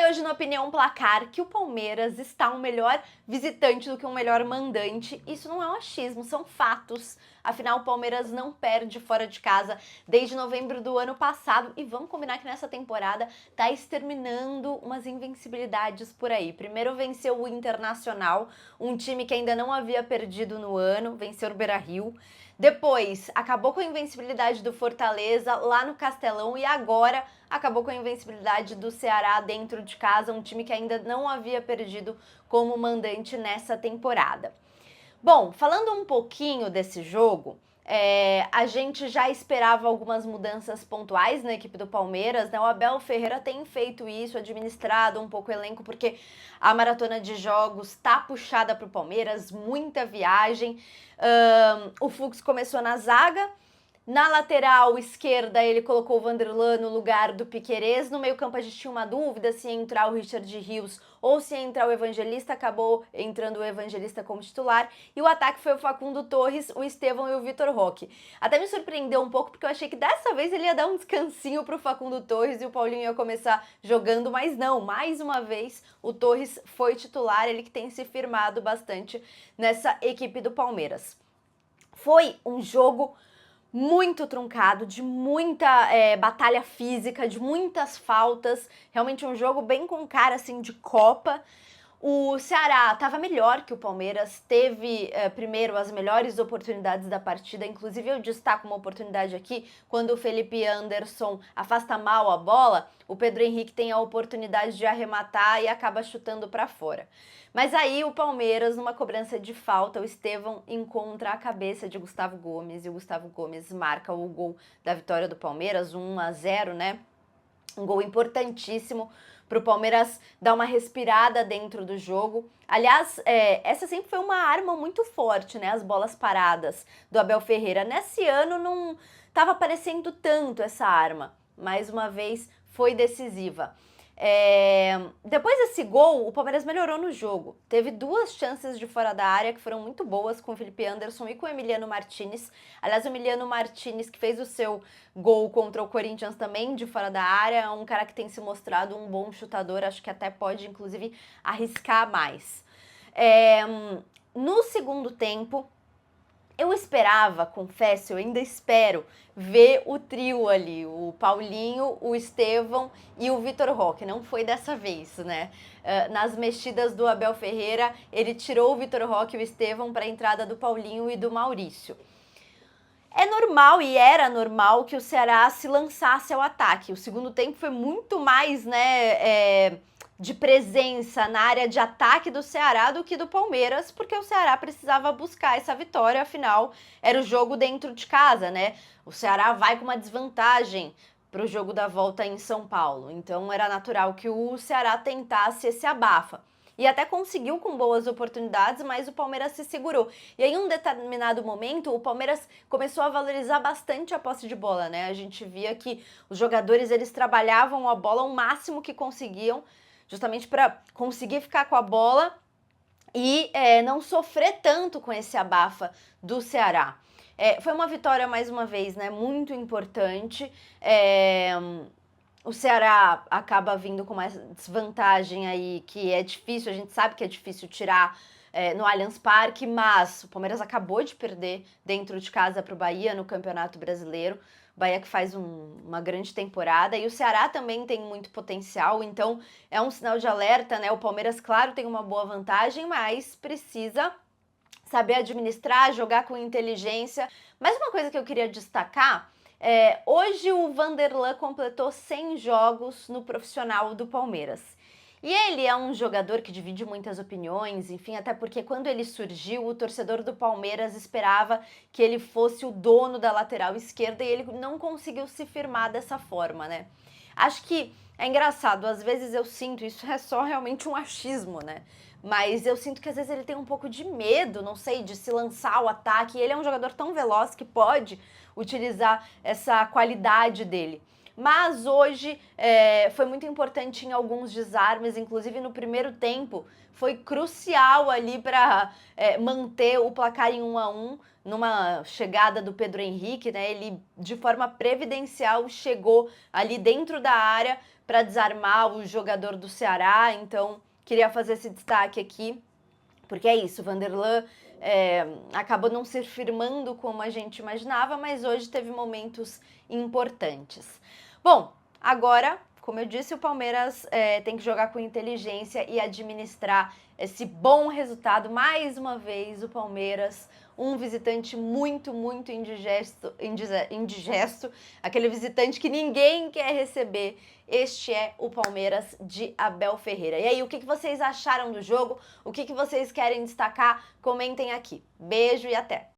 hoje no Opinião Placar que o Palmeiras está um melhor visitante do que um melhor mandante. Isso não é um achismo, são fatos. Afinal, o Palmeiras não perde fora de casa desde novembro do ano passado. E vamos combinar que nessa temporada tá exterminando umas invencibilidades por aí. Primeiro venceu o Internacional, um time que ainda não havia perdido no ano, venceu o Beira-Rio. Depois, acabou com a invencibilidade do Fortaleza lá no Castelão e agora acabou com a invencibilidade do Ceará dentro de casa, um time que ainda não havia perdido como mandante nessa temporada. Bom, falando um pouquinho desse jogo, a gente já esperava algumas mudanças pontuais na equipe do Palmeiras, né? O Abel Ferreira tem feito isso, administrado um pouco o elenco, porque a maratona de jogos tá puxada para o Palmeiras, muita viagem. O Fux começou na zaga. Na lateral esquerda, ele colocou o Vanderlan no lugar do Piquerez. No meio-campo, a gente tinha uma dúvida se ia entrar o Richard Rios ou se ia entrar o Evangelista. Acabou entrando o Evangelista como titular. E o ataque foi o Facundo Torres, o Estevão e o Vitor Roque. Até me surpreendeu um pouco, porque eu achei que dessa vez ele ia dar um descansinho pro Facundo Torres e o Paulinho ia começar jogando, mas não. Mais uma vez, o Torres foi titular, ele que tem se firmado bastante nessa equipe do Palmeiras. Foi um jogo muito truncado, de muita batalha física, de muitas faltas, realmente um jogo bem com cara assim de Copa. O Ceará estava melhor que o Palmeiras, teve primeiro as melhores oportunidades da partida, inclusive eu destaco uma oportunidade aqui, quando o Felipe Anderson afasta mal a bola, o Pedro Henrique tem a oportunidade de arrematar e acaba chutando para fora. Mas aí o Palmeiras, numa cobrança de falta, o Estevão encontra a cabeça de Gustavo Gomes e o Gustavo Gomes marca o gol da vitória do Palmeiras, 1-0, né? Um gol importantíssimo para o Palmeiras dar uma respirada dentro do jogo. Aliás, essa sempre foi uma arma muito forte, né? As bolas paradas do Abel Ferreira. Nesse ano não estava aparecendo tanto essa arma. Mais uma vez foi decisiva. Depois desse gol, o Palmeiras melhorou no jogo. Teve duas chances de fora da área que foram muito boas com o Felipe Anderson e com o Emiliano Martinez. Aliás, o Emiliano Martinez, que fez o seu gol contra o Corinthians também de fora da área, é um cara que tem se mostrado um bom chutador, acho que até pode, inclusive, arriscar mais. No segundo tempo, eu esperava, confesso, eu ainda espero ver o trio ali, o Paulinho, o Estevão e o Vitor Roque. Não foi dessa vez, né? Nas mexidas do Abel Ferreira, ele tirou o Vitor Roque e o Estevão para a entrada do Paulinho e do Maurício. É normal e era normal que o Ceará se lançasse ao ataque. O segundo tempo foi muito mais, né, de presença na área de ataque do Ceará do que do Palmeiras, porque o Ceará precisava buscar essa vitória, afinal, era o jogo dentro de casa, né? O Ceará vai com uma desvantagem para o jogo da volta em São Paulo, então era natural que o Ceará tentasse esse abafa. E até conseguiu com boas oportunidades, mas o Palmeiras se segurou. E aí, em um determinado momento, o Palmeiras começou a valorizar bastante a posse de bola, né? A gente via que os jogadores, eles trabalhavam a bola o máximo que conseguiam, justamente para conseguir ficar com a bola e não sofrer tanto com esse abafa do Ceará. Foi uma vitória, mais uma vez, né, muito importante. O Ceará acaba vindo com uma desvantagem aí que é difícil, a gente sabe que é difícil tirar no Allianz Parque, mas o Palmeiras acabou de perder dentro de casa para o Bahia no Campeonato Brasileiro. O Bahia que faz uma grande temporada e o Ceará também tem muito potencial, então é um sinal de alerta, né? O Palmeiras, claro, tem uma boa vantagem, mas precisa saber administrar, jogar com inteligência. Mas uma coisa que eu queria destacar, hoje o Vanderlan completou 100 jogos no profissional do Palmeiras. E ele é um jogador que divide muitas opiniões, enfim, até porque quando ele surgiu, o torcedor do Palmeiras esperava que ele fosse o dono da lateral esquerda e ele não conseguiu se firmar dessa forma, né? Acho que é engraçado, às vezes eu sinto, isso é só realmente um achismo, né? Mas eu sinto que às vezes ele tem um pouco de medo, não sei, de se lançar ao ataque. E ele é um jogador tão veloz que pode utilizar essa qualidade dele. Mas hoje foi muito importante em alguns desarmes, inclusive no primeiro tempo, foi crucial ali para manter o placar em 1-1, numa chegada do Pedro Henrique, né? Ele, de forma previdencial, chegou ali dentro da área para desarmar o jogador do Ceará, então queria fazer esse destaque aqui, porque é isso, o Vanderlan acabou não se firmando como a gente imaginava, mas hoje teve momentos importantes. Bom, agora, como eu disse, o Palmeiras tem que jogar com inteligência e administrar esse bom resultado. Mais uma vez, o Palmeiras, um visitante muito, muito indigesto, aquele visitante que ninguém quer receber. Este é o Palmeiras de Abel Ferreira. E aí, o que vocês acharam do jogo? O que vocês querem destacar? Comentem aqui. Beijo e até!